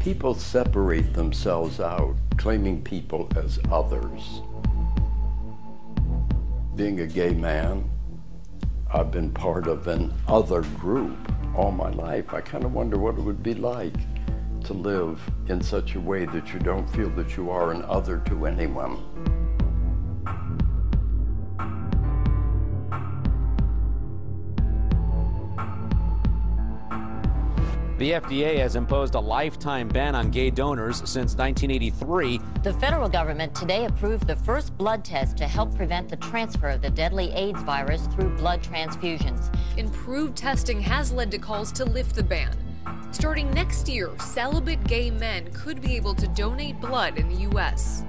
People separate themselves out, claiming people as others. Being a gay man, I've been part of an other group all my life. I kind of wonder what it would be like to live in such a way that you don't feel that you are an other to anyone. The FDA has imposed a lifetime ban on gay donors since 1983. The federal government today approved the first blood test to help prevent the transfer of the deadly AIDS virus through blood transfusions. Improved testing has led to calls to lift the ban. Starting next year, celibate gay men could be able to donate blood in the U.S.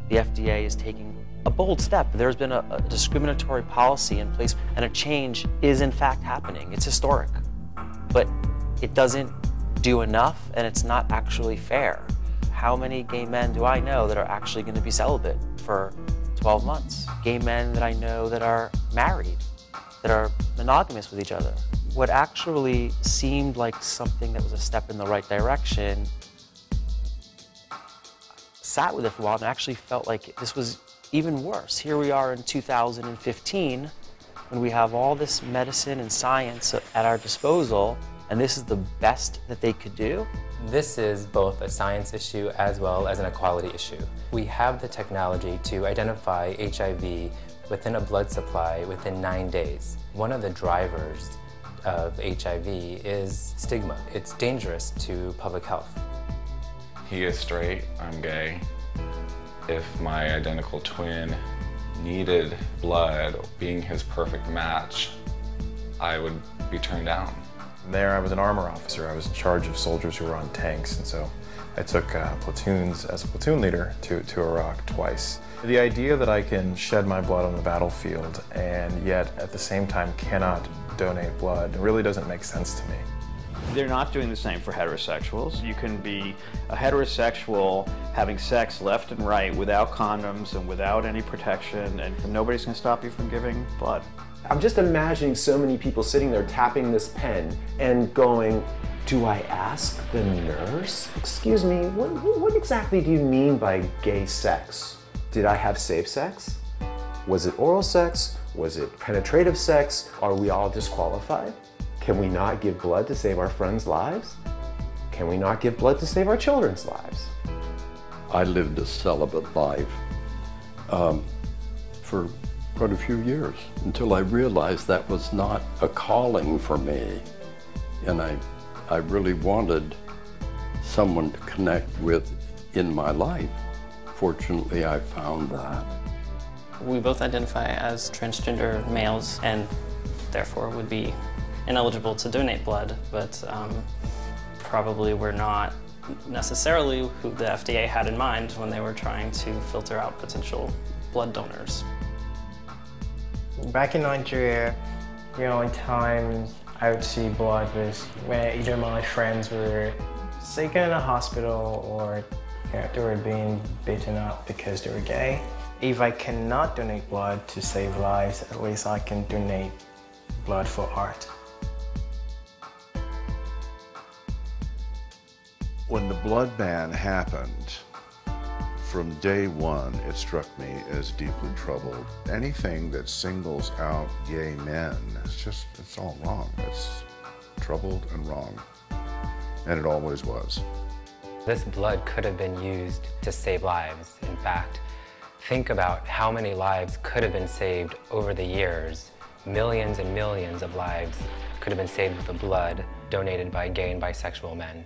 The FDA is taking a bold step. There's been a discriminatory policy in place, and a change is in fact happening. It's historic, but it doesn't do enough, and it's not actually fair. How many gay men do I know that are actually going to be celibate for 12 months? Gay men that I know that are married, that are monogamous with each other. What actually seemed like something that was a step in the right direction, sat with it for a while and actually felt like this was even worse. Here we are in 2015 when we have all this medicine and science at our disposal, and this is the best that they could do. This is both a science issue as well as an equality issue. We have the technology to identify HIV within a blood supply within 9 days. One of the drivers of HIV is stigma. It's dangerous to public health. He is straight, I'm gay. If my identical twin needed blood, being his perfect match, I would be turned down. There I was an armor officer. I was in charge of soldiers who were on tanks, and so I took platoons as a platoon leader to Iraq twice. The idea that I can shed my blood on the battlefield and yet at the same time cannot donate blood really doesn't make sense to me. They're not doing the same for heterosexuals. You can be a heterosexual having sex left and right without condoms and without any protection, and nobody's going to stop you from giving blood. I'm just imagining so many people sitting there tapping this pen and going, do I ask the nurse? Excuse me, what exactly do you mean by gay sex? Did I have safe sex? Was it oral sex? Was it penetrative sex? Are we all disqualified? Can we not give blood to save our friends' lives? Can we not give blood to save our children's lives? I lived a celibate life for quite a few years until I realized that was not a calling for me. And I really wanted someone to connect with in my life. Fortunately, I found that. We both identify as transgender males and therefore would be ineligible to donate blood, but probably we're not necessarily who the FDA had in mind when they were trying to filter out potential blood donors. Back in Nigeria, the only time I would see blood was when either my friends were sick in a hospital or they were being beaten up because they were gay. If I cannot donate blood to save lives, at least I can donate blood for art. When the blood ban happened, from day one, it struck me as deeply troubled. Anything that singles out gay men, it's all wrong. It's troubled and wrong. And it always was. This blood could have been used to save lives. In fact, think about how many lives could have been saved over the years. Millions and millions of lives could have been saved with the blood donated by gay and bisexual men.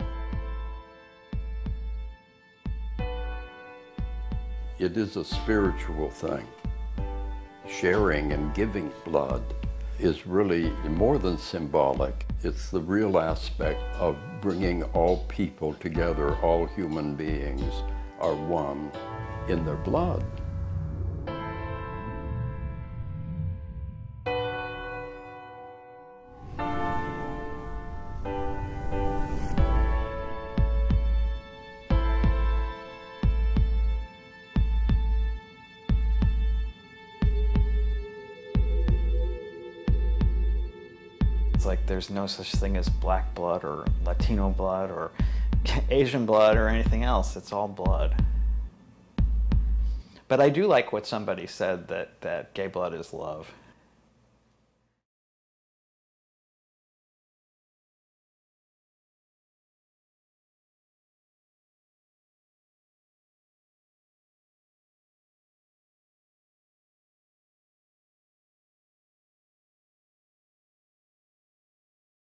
It is a spiritual thing. Sharing and giving blood is really more than symbolic. It's the real aspect of bringing all people together. All human beings are one in their blood. It's like there's no such thing as black blood or Latino blood or Asian blood or anything else. It's all blood. But I do like what somebody said, that gay blood is love.